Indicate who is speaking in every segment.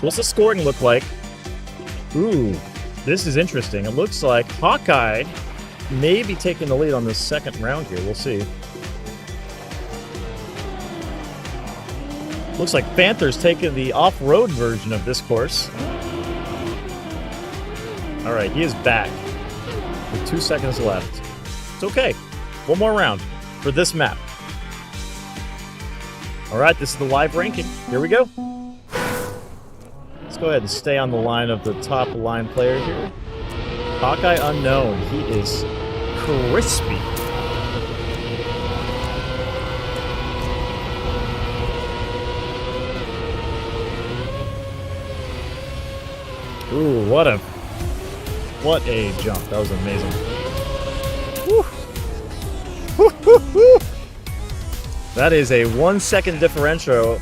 Speaker 1: what's the scoring look like? Ooh, this is interesting. It looks like Hawkeye may be taking the lead on the second round here. We'll see. Looks like Panther's taking the off-road version of this course. All right, he is back with 2 seconds left. It's okay. One more round for this map. All right, this is the live ranking. Here we go. Let's go ahead and stay on the line of the top line player here. Hawkeye unknown. He is crispy. Ooh, what a jump. That was amazing. Woo. Woo, woo, woo. That is a 1 second differential.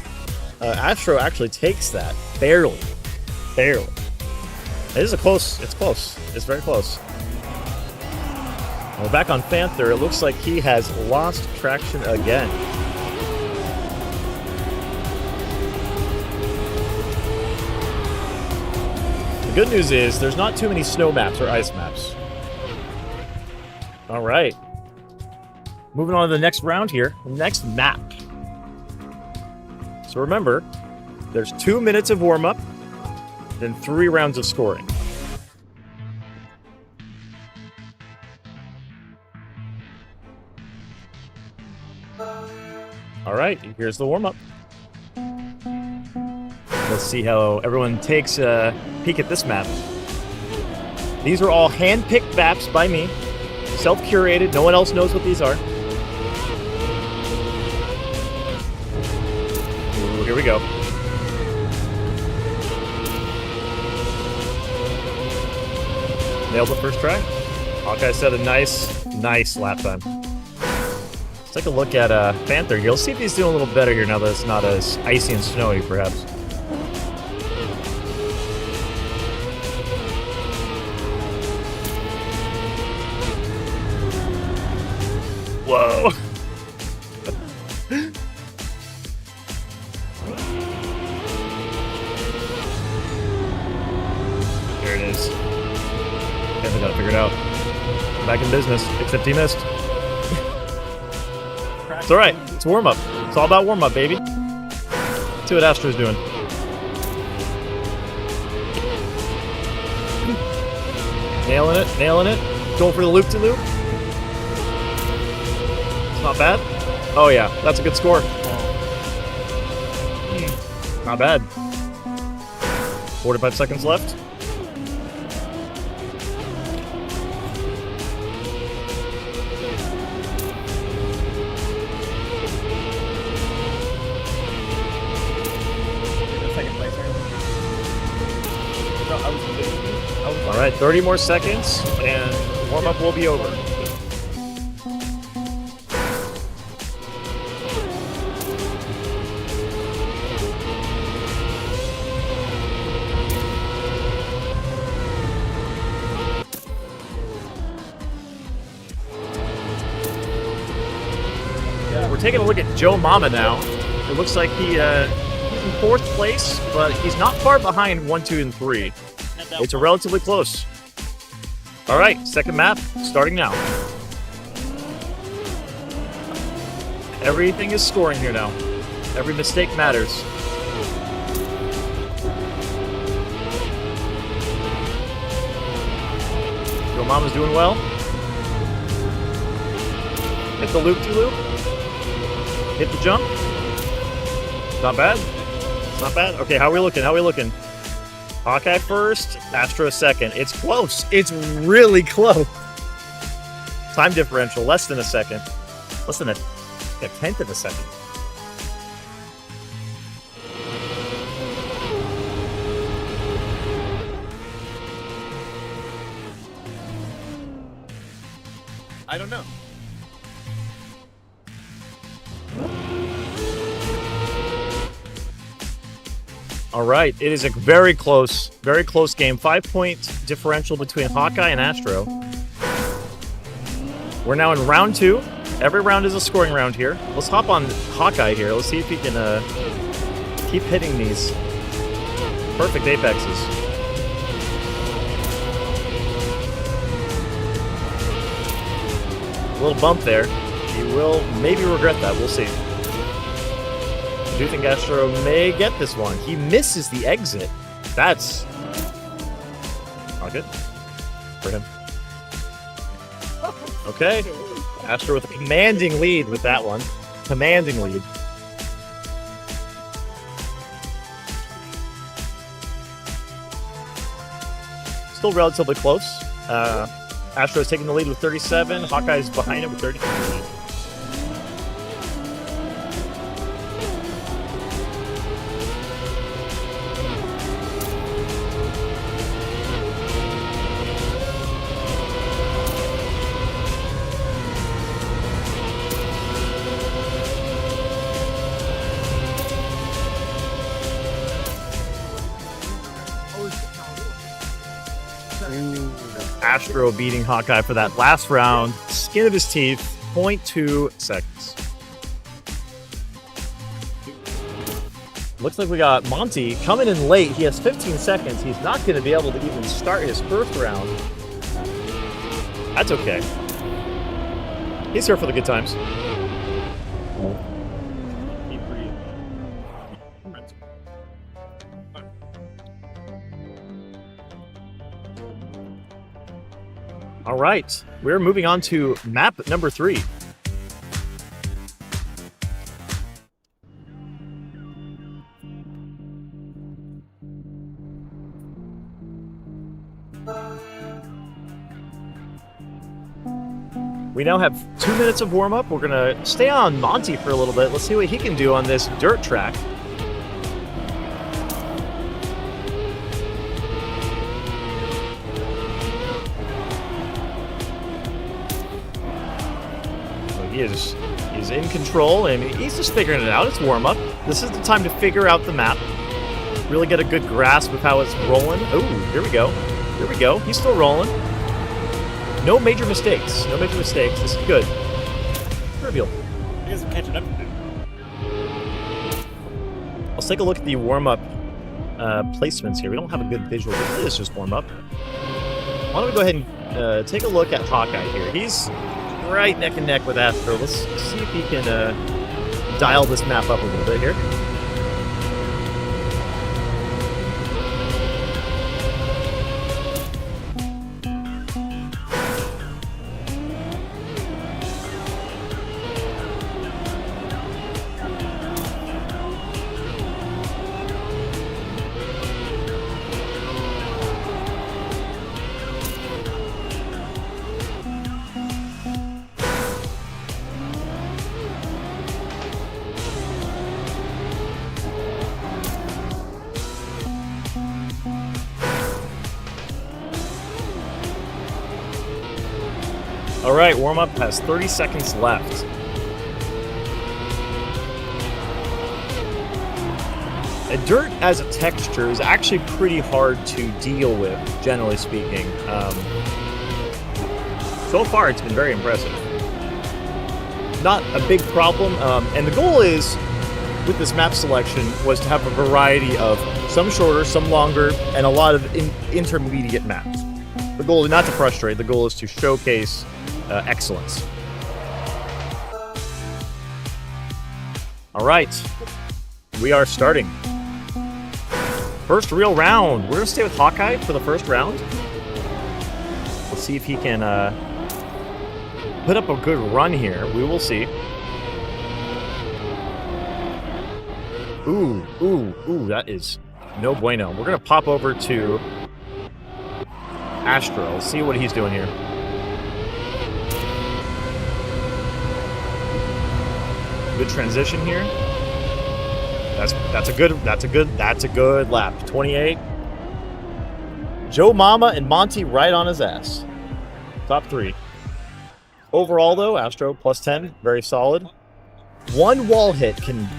Speaker 1: Astro actually takes that. Barely. Barely. It is it's close. It's very close. Well, back on Panther, it looks like he has lost traction again. The good news is there's not too many snow maps or ice maps. All right. Moving on to the next round here. Next map. So remember, there's 2 minutes of warm-up, then 3 rounds of scoring. All right, here's the warm-up. Let's see how everyone takes a peek at this map. These are all hand-picked maps by me, self-curated. No one else knows what these are. Ooh, here we go. Nailed the first try. Hawkeye set a nice lap time. Let's take a look at Panther here. Let's see if he's doing a little better here now that it's not as icy and snowy, perhaps. Whoa! There it is. Panther got it figured out. Back in business, except he missed. It's alright. It's warm-up. It's all about warm-up, baby. Let's see what Astro's doing. Nailing it. Going for the loop-to-loop. It's not bad. Oh yeah, that's a good score. Not bad. 45 seconds left. All right, 30 more seconds, and warm-up will be over. We're taking a look at Joe Mama now. It looks like he's in 4th place, but he's not far behind 1, 2, and 3. It's relatively close. All right, second map, starting now. Everything is scoring here now. Every mistake matters. Your mama's doing well. Hit the loop-to-loop. Hit the jump. Not bad. It's not bad. Okay, how are we looking? Hawkeye first, Astro second. It's close. It's really close. Time differential, less than a second. Less than a 10th of a second. I don't know. All right, it is a very close game. 5-point differential between Hawkeye and Astro. We're now in round 2. Every round is a scoring round here. Let's hop on Hawkeye here. Let's see if he can keep hitting these. Perfect apexes. A little bump there. He will maybe regret that. We'll see. I do think Astro may get this one. He misses the exit. That's not good for him. Okay. Astro with a commanding lead with that one. Commanding lead. Still relatively close. Astro is taking the lead with 37. Hawkeye's behind it with 33. Astro beating Hawkeye for that last round. Skin of his teeth, 0.2 seconds. Looks like we got Monty coming in late. He has 15 seconds. He's not going to be able to even start his first round. That's okay. He's here for the good times. All right, we're moving on to map number 3. We now have 2 minutes of warm-up. We're going to stay on Monty for a little bit. Let's see what he can do on this dirt track. He's in control, and he's just figuring it out. It's warm-up. This is the time to figure out the map. Really get a good grasp of how it's rolling. Oh, here we go. Here we go. He's still rolling. No major mistakes. No major mistakes. This is good. Trivial.
Speaker 2: I guess I'm catching up to it.
Speaker 1: Let's take a look at the warm-up placements here. We don't have a good visual, but it is just warm-up. Why don't we go ahead and take a look at Hawkeye here. He's right neck and neck with Astro. Let's see if he can dial this map up a little bit here. All right, warm-up has 30 seconds left. Dirt as a texture is actually pretty hard to deal with, generally speaking. So far, it's been very impressive. Not a big problem, and the goal is, with this map selection, was to have a variety of some shorter, some longer, and a lot of intermediate maps. The goal is not to frustrate, the goal is to showcase excellence. All right, we are starting. First real round. We're gonna stay with Hawkeye for the first round. Let's see if he can put up a good run here. We will see. Ooh, that is no bueno. We're gonna pop over to Astro. Let's see what he's doing here. Good transition here. That's a good lap. 28. Joe Mama and Monty right on his ass. Top 3. Overall though, Astro plus 10, very solid. One wall hit can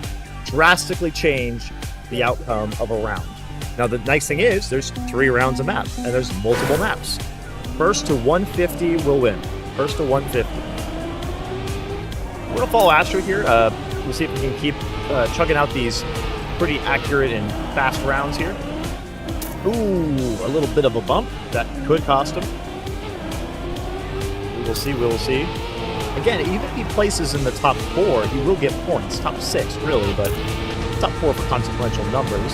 Speaker 1: drastically change the outcome of a round. Now the nice thing is there's 3 rounds of map and there's multiple maps. First to 150 will win. First to 150. We're gonna follow Astro here. We'll see if we can keep chugging out these pretty accurate and fast rounds here. Ooh, a little bit of a bump. That could cost him. We will see, we will see. Again, even if he places in the top 4, he will get points. Top 6, really, but top 4 for consequential numbers.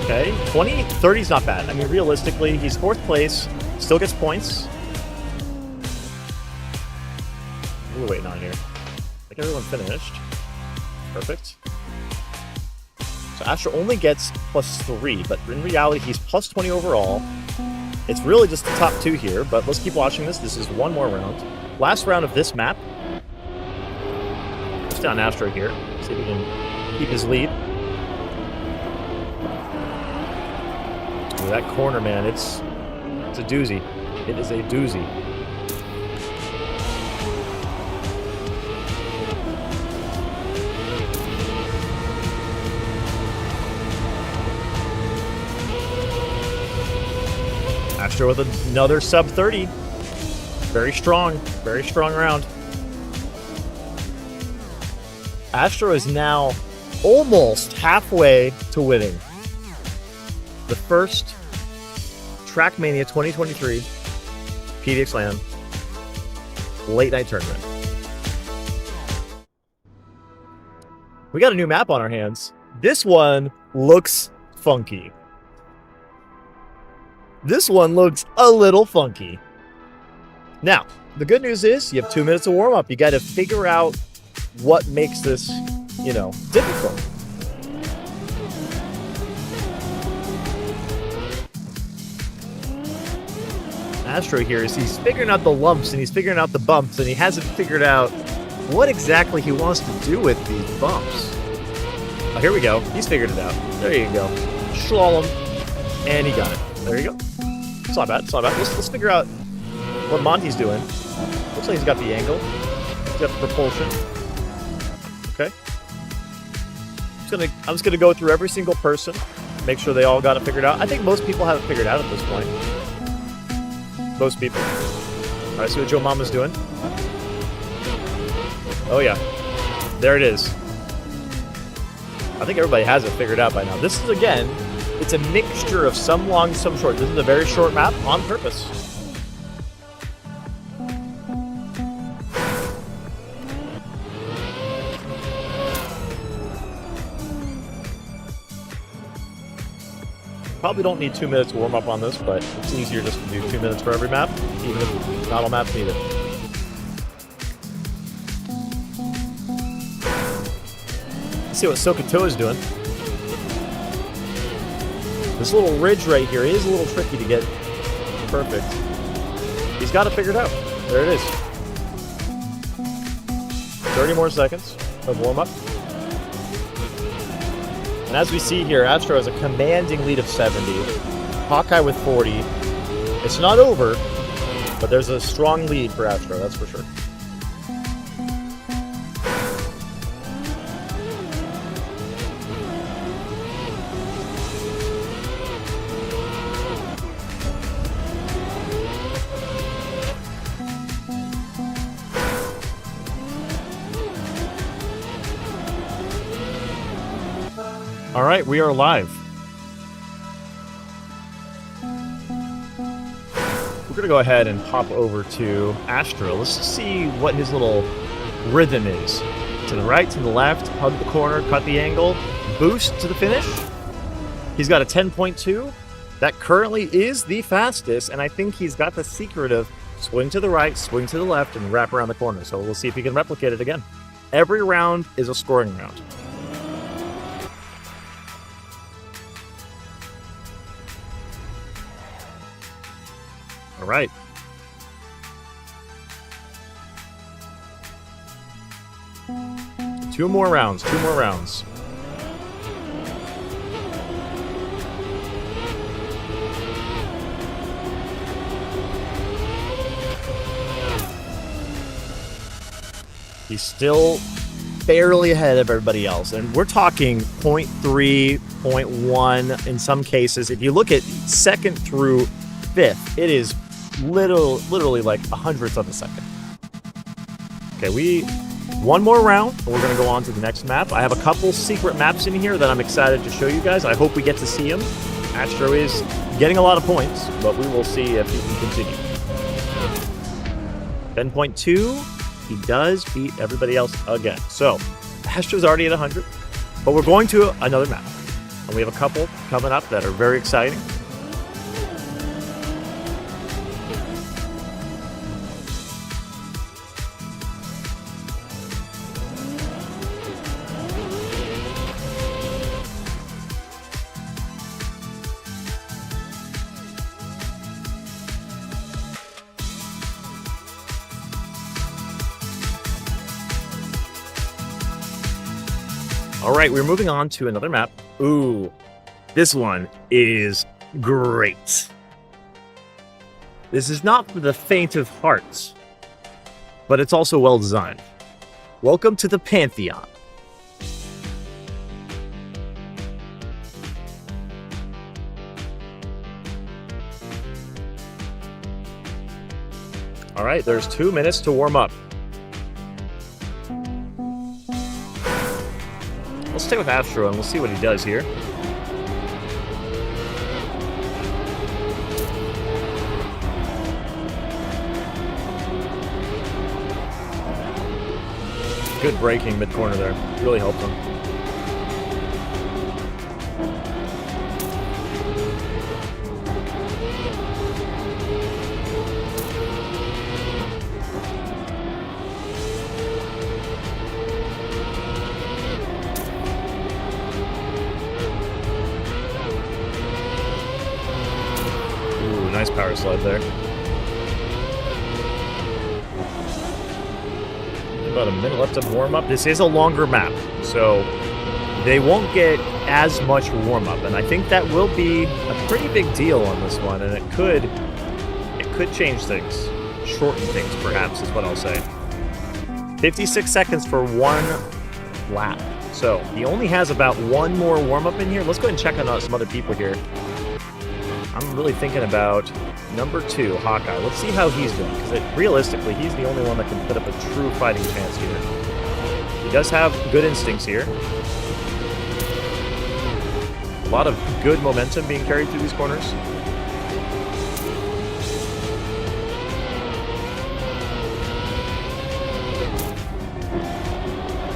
Speaker 1: Okay, 20, 30 is not bad. I mean, realistically, he's 4th place, still gets points. What are we waiting on here? I think everyone finished. Perfect. So Astro only gets +3, but in reality, he's +20 overall. It's really just the top 2 here, but let's keep watching this. This is one more round. Last round of this map. Just down Astro here. See if he can keep his lead. Ooh, that corner, man, it's a doozy. It is a doozy. Astro with another sub 30. Very strong round. Astro is now almost halfway to winning the first Trackmania 2023 Pdxlan late night tournament. We got a new map on our hands. This one looks funky. This one looks a little funky. Now, the good news is you have 2 minutes of warm-up. You got to figure out what makes this, difficult. Astro here is he's figuring out the lumps and he's figuring out the bumps, and he hasn't figured out what exactly he wants to do with these bumps. Oh, here we go. He's figured it out. There you go. Slalom. And he got it. There you go. It's not bad. It's not bad. Let's figure out what Monty's doing. Looks like he's got the angle. He's got the propulsion. Okay. I'm just gonna go through every single person, make sure they all got it figured out. I think most people have it figured out at this point. Most people. All right, see what Joe Mama's doing. Oh yeah, there it is. I think everybody has it figured out by now. This is, again, it's a mixture of some long, some short. This is a very short map on purpose. Probably don't need 2 minutes to warm up on this, but it's easier just to do 2 minutes for every map, even if not all maps need it. Let's see what Sokoto is doing. This little ridge right here is a little tricky to get perfect. He's got it figured out. There it is. 30 more seconds of warm-up. And as we see here, Astro has a commanding lead of 70. Hawkeye with 40. It's not over, but there's a strong lead for Astro, that's for sure. All right, we are live. We're gonna go ahead and pop over to Astro. Let's see what his little rhythm is. To the right, to the left, hug the corner, cut the angle, boost to the finish. He's got a 10.2. That currently is the fastest, and I think he's got the secret of swing to the right, swing to the left, and wrap around the corner. So we'll see if he can replicate it again. Every round is a scoring round. All right. Two more rounds. He's still barely ahead of everybody else. And we're talking 0.3, 0.1 in some cases. If you look at second through fifth, it is literally like a hundredth of a second. Okay, we one more round, and we're going to go on to the next map. I have a couple secret maps in here that I'm excited to show you guys. I hope we get to see them. Astro is getting a lot of points, but we will see if he can continue. 10.2, he does beat everybody else again. So, Astro's already at 100, but we're going to another map. And we have a couple coming up that are very exciting. All right, we're moving on to another map. Ooh, this one is great. This is not for the faint of heart, but it's also well designed. Welcome to the Pantheon. All right, there's 2 minutes to warm up. Let's stay with Astro and we'll see what he does here. Good braking mid-corner there. Really helped him. Nice power slide there. About a minute left of warm-up. This is a longer map, so they won't get as much warm-up, and I think that will be a pretty big deal on this one, and it could change things. Shorten things, perhaps, is what I'll say. 56 seconds for one lap. So he only has about one more warm-up in here. Let's go ahead and check on some other people here. I'm really thinking about number 2, Hawkeye. Let's see how he's doing, because realistically, he's the only one that can put up a true fighting chance here. He does have good instincts here. A lot of good momentum being carried through these corners.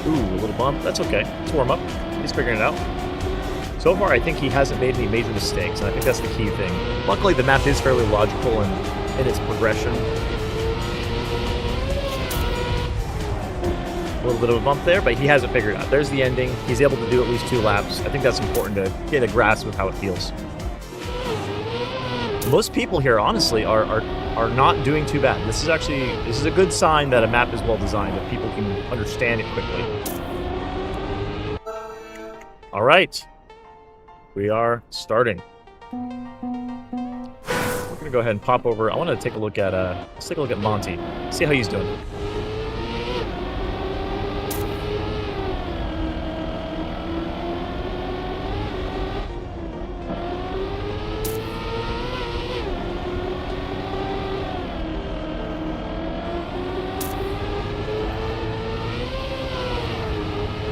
Speaker 1: Ooh, a little bump. That's okay. Let's warm up. He's figuring it out. So far, I think he hasn't made any major mistakes, and I think that's the key thing. Luckily, the map is fairly logical in its progression. A little bit of a bump there, but he has it figured out. There's the ending. He's able to do at least 2 laps. I think that's important to get a grasp of how it feels. Most people here, honestly, are not doing too bad. This is a good sign that a map is well designed, that people can understand it quickly. All right. We are starting. We're gonna go ahead and pop over. I want to take a look at let's take a look at Monty. See how he's doing.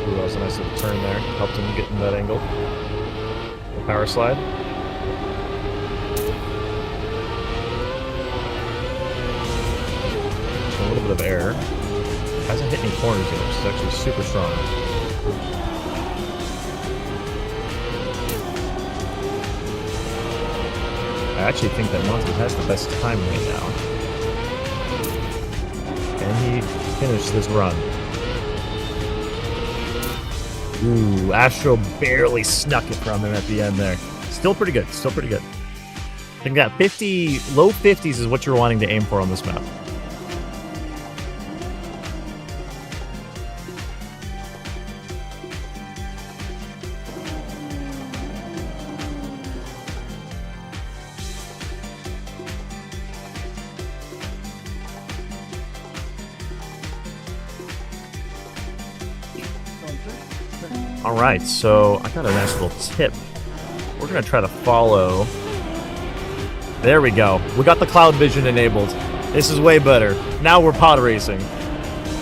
Speaker 1: Ooh, that was a nice little turn there. Helped him get in that angle. Power slide. A little bit of air. Hasn't hit any corners yet, which is actually super strong. I actually think that Monty has the best time right now. Can he finish this run? Ooh, Astro barely snuck it from him at the end there. Still pretty good, still pretty good. I think that low 50s is what you're wanting to aim for on this map. Alright, so I got a nice little tip. We're going to try to follow. There we go. We got the cloud vision enabled. This is way better. Now we're pod racing.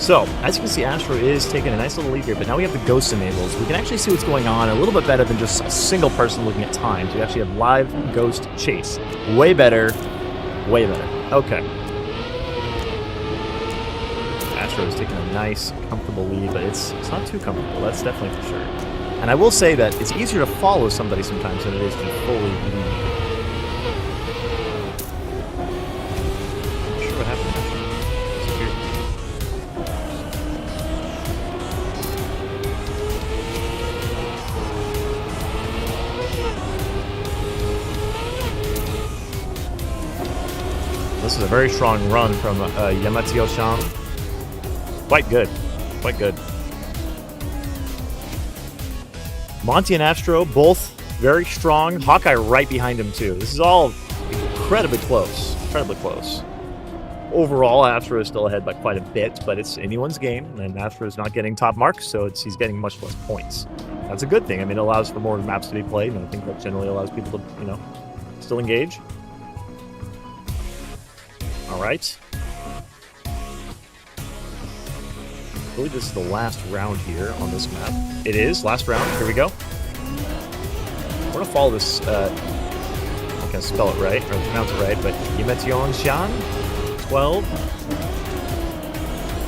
Speaker 1: So, as you can see, Astro is taking a nice little lead here, but now we have the ghost enables. We can actually see what's going on a little bit better than just a single person looking at times. We actually have live ghost chase. Way better. Way better. Okay. Astro is taking a nice, comfortable lead, but it's not too comfortable. That's definitely for sure. And I will say that it's easier to follow somebody sometimes than it is to fully lead. I'm not sure what happened actually. This is a very strong run from Yamatio-chan. Quite good. Quite good. Monty and Astro, both very strong. Hawkeye right behind him, too. This is all incredibly close. Incredibly close. Overall, Astro is still ahead by quite a bit, but it's anyone's game, and Astro is not getting top marks, so he's getting much less points. That's a good thing. I mean, it allows for more maps to be played, and I think that generally allows people to, still engage. All right. I believe this is the last round here on this map. It is. Last round. Here we go. We're going to follow this, I can't spell it right, or pronounce it right, but Yamatio-chan, 12.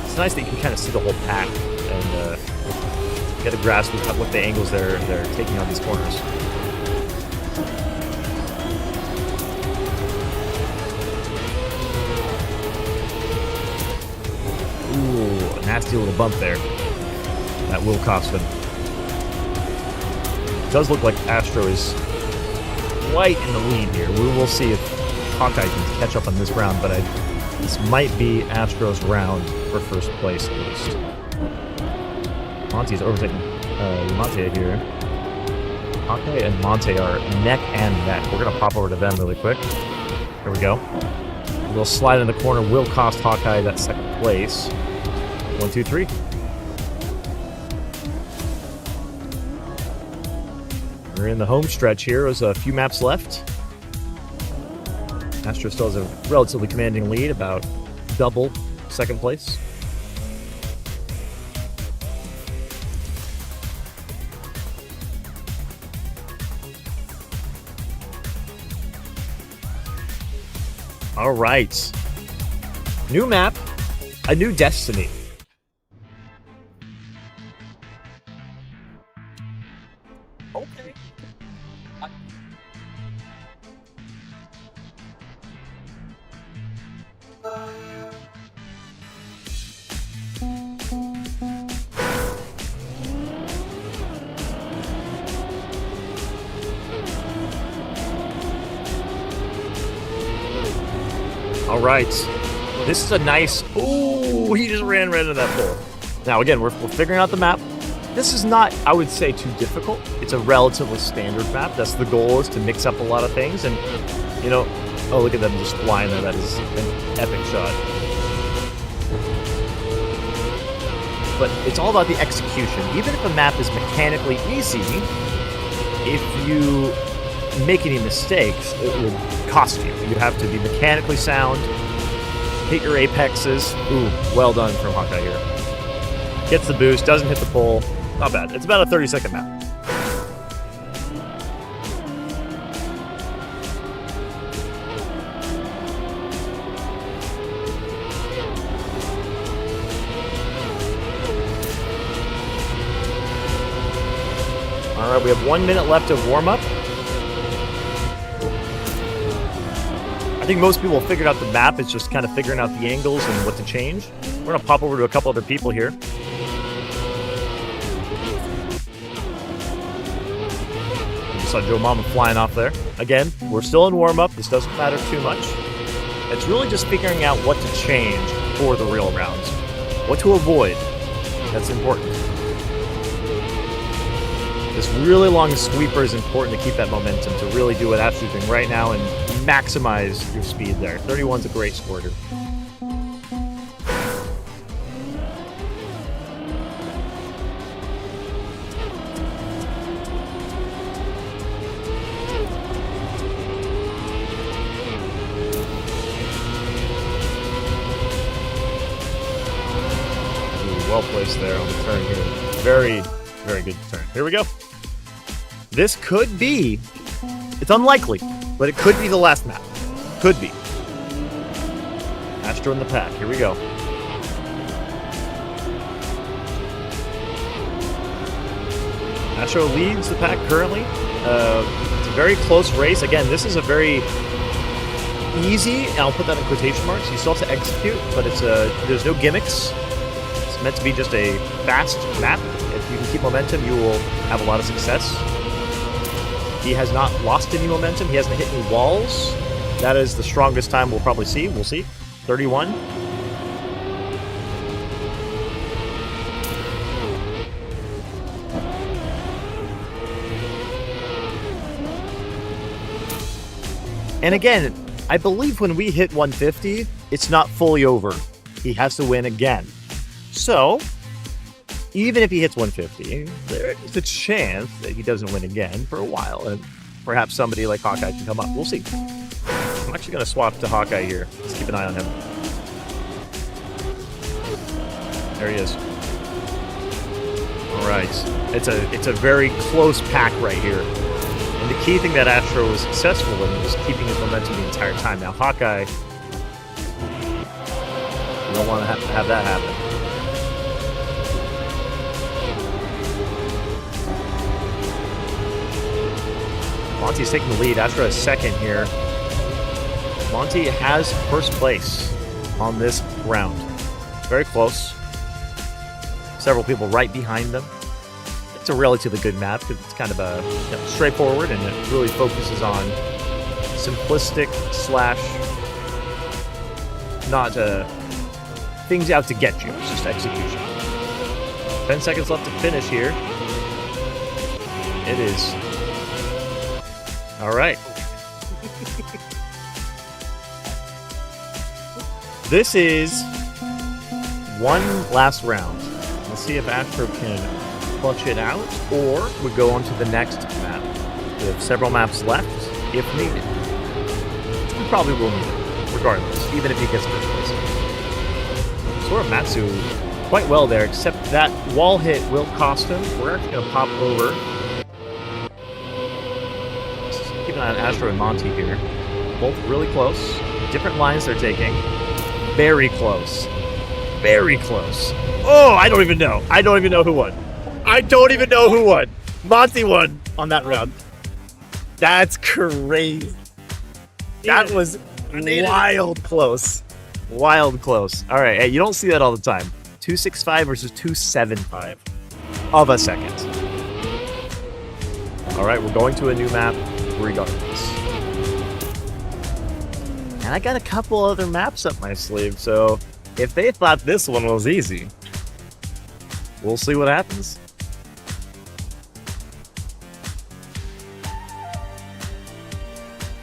Speaker 1: It's nice that you can kind of see the whole pack and get a grasp of what the angles they're taking on these corners. Ooh, a nasty little bump there. That will cost him. It does look like Astro is right in the lead here. We will see if Hawkeye can catch up on this round, but this might be Astro's round for first place at least. Monty's overtaking Monte here. Hawkeye and Monte are neck and neck. We're going to pop over to them really quick. Here we go. A little slide in the corner will cost Hawkeye that second place. 1, 2, 3. We're in the home stretch here. There's a few maps left. Astro still has a relatively commanding lead, about double second place. All right. New map, a new destiny. Okay. All right. This is a nice... Ooh, he just ran right into that pole. Now, again, we're figuring out the map. This is not, I would say, too difficult. It's a relatively standard map. That's the goal, is to mix up a lot of things. And, oh, look at them just flying there. That is an epic shot. But it's all about the execution. Even if a map is mechanically easy, if you make any mistakes, it will cost you. You have to be mechanically sound, hit your apexes. Ooh, well done from Hawkeye here. Gets the boost, doesn't hit the pole. Not bad. It's about a 30-second map. All right, we have 1 minute left of warm-up. I think most people have figured out the map. It's just kind of figuring out the angles and what to change. We're going to pop over to a couple other people here. You saw Joe Mama flying off there. Again, we're still in warm-up. This doesn't matter too much. It's really just figuring out what to change for the real rounds. What to avoid. That's important. This really long sweeper is important to keep that momentum, to really do what Astro's doing right now and maximize your speed there. 31's a great score here. close there on the turn here. Very, very good turn. Here we go. This could be, it's unlikely, but it could be the last map. Could be. Astro in the pack. Here we go. Astro leads the pack currently. It's a very close race. Again, this is a very easy, and I'll put that in quotation marks. You still have to execute, but there's no gimmicks. It's meant to be just a fast map. If you can keep momentum, you will have a lot of success. He has not lost any momentum. He hasn't hit any walls. That is the strongest time we'll probably see. We'll see. 31. And again, I believe when we hit 150, it's not fully over. He has to win again. So, even if he hits 150, there's a chance that he doesn't win again for a while, and perhaps somebody like Hawkeye can come up. We'll see. I'm actually going to swap to Hawkeye here. Let's keep an eye on him. There he is. All right. It's a very close pack right here. And the key thing that Astro was successful in was keeping his momentum the entire time. Now, Hawkeye, you don't want to have that happen. Monty's taking the lead. Astro has second here. Monty has first place on this round. Very close. Several people right behind them. It's a relatively good map because it's kind of a straightforward, and it really focuses on simplistic slash not things out to get you. It's just execution. 10 seconds left to finish here. It is. All right. This is one last round. Let's see if Astro can clutch it out, or we go on to the next map. We have several maps left, if needed. We probably will need it, regardless, even if he gets first place. Sort of Matsu quite well there, except that wall hit will cost him. We're actually going to pop over. Keep an eye on Astro and Monty here. Both really close. Different lines they're taking. Very close. Very close. Oh, I don't even know. I don't even know who won. I don't even know who won. Monty won on that round. That's crazy. That was wild close. Wild close. All right. Hey, you don't see that all the time. 265 versus 275 of a second. All right. We're going to a new map regardless. And I got a couple other maps up my sleeve, so if they thought this one was easy, we'll see what happens.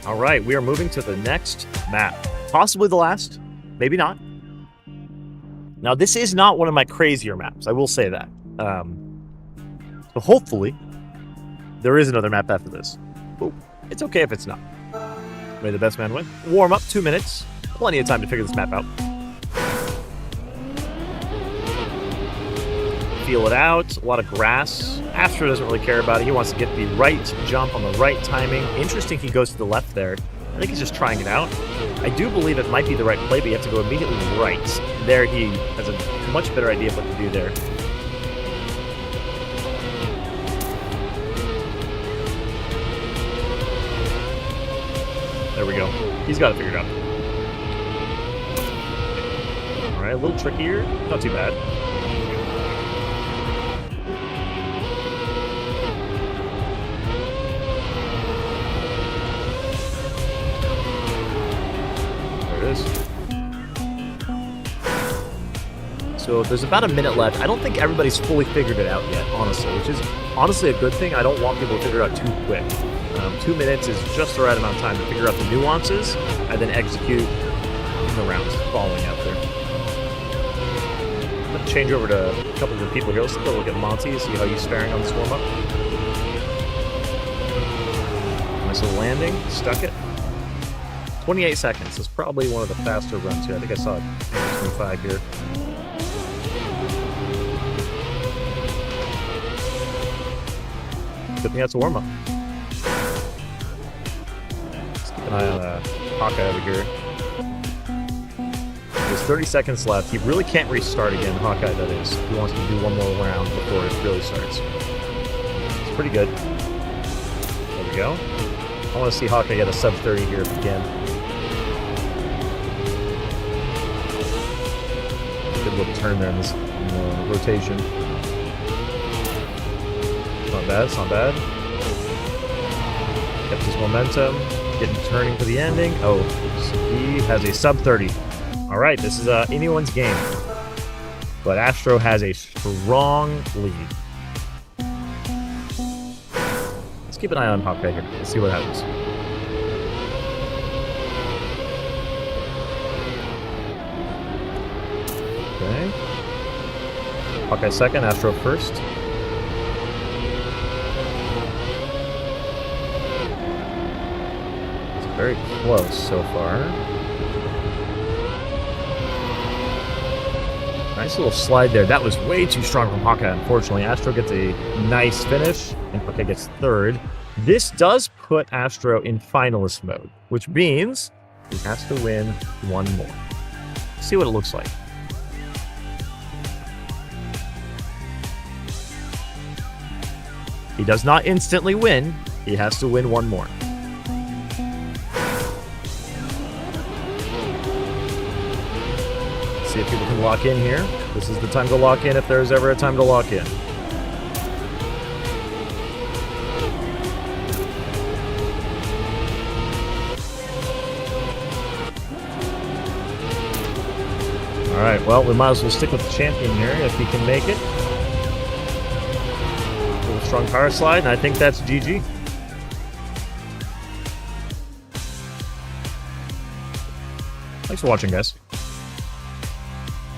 Speaker 1: All right, we are moving to the next map. Possibly the last, maybe not. Now, this is not one of my crazier maps, I will say that. So hopefully, there is another map after this. But it's okay if it's not. May the best man win. Warm up, 2 minutes. Plenty of time to figure this map out. Feel it out. A lot of grass. Astro doesn't really care about it. He wants to get the right jump on the right timing. Interesting he goes to the left there. I think he's just trying it out. I do believe it might be the right play, but you have to go immediately right. There he has a much better idea of what to do there. There we go. He's got it figured out. All right, a little trickier. Not too bad. There it is. So there's about a minute left. I don't think everybody's fully figured it out yet, honestly, which is honestly a good thing. I don't want people to figure it out too quick. 2 minutes is just the right amount of time to figure out the nuances and then execute in the rounds following after. I'm going to change over to a couple of the people here. Let's take a look at Monty, see how he's faring on this warm-up. Nice little landing, stuck it. 28 seconds is probably one of the faster runs here. I think I saw 25 here. Good thing that's a warm-up. Let's keep an eye on Hawkeye over here. There's 30 seconds left. He really can't restart again, Hawkeye that is. He wants to do one more round before it really starts. It's pretty good. There we go. I want to see Hawkeye get a sub 30 here if he can. Good little turn there in this rotation. Not bad, it's not bad. Kept his momentum. Getting turning for the ending. Oh, he has a sub 30. All right, this is anyone's game. But Astro has a strong lead. Let's keep an eye on Hawkeye here. Let's see what happens. Okay. Hawkeye second, Astro first. It's very close so far. Nice little slide there. That was way too strong from Hawkeye, unfortunately. Astro gets a nice finish, and Hawkeye gets third. This does put Astro in finalist mode, which means he has to win one more. Let's see what it looks like. He does not instantly win. He has to win one more. See if people can lock in here. This is the time to lock in if there's ever a time to lock in. Alright, well, we might as well stick with the champion here if he can make it. A little strong power slide, and I think that's GG. Thanks for watching, guys.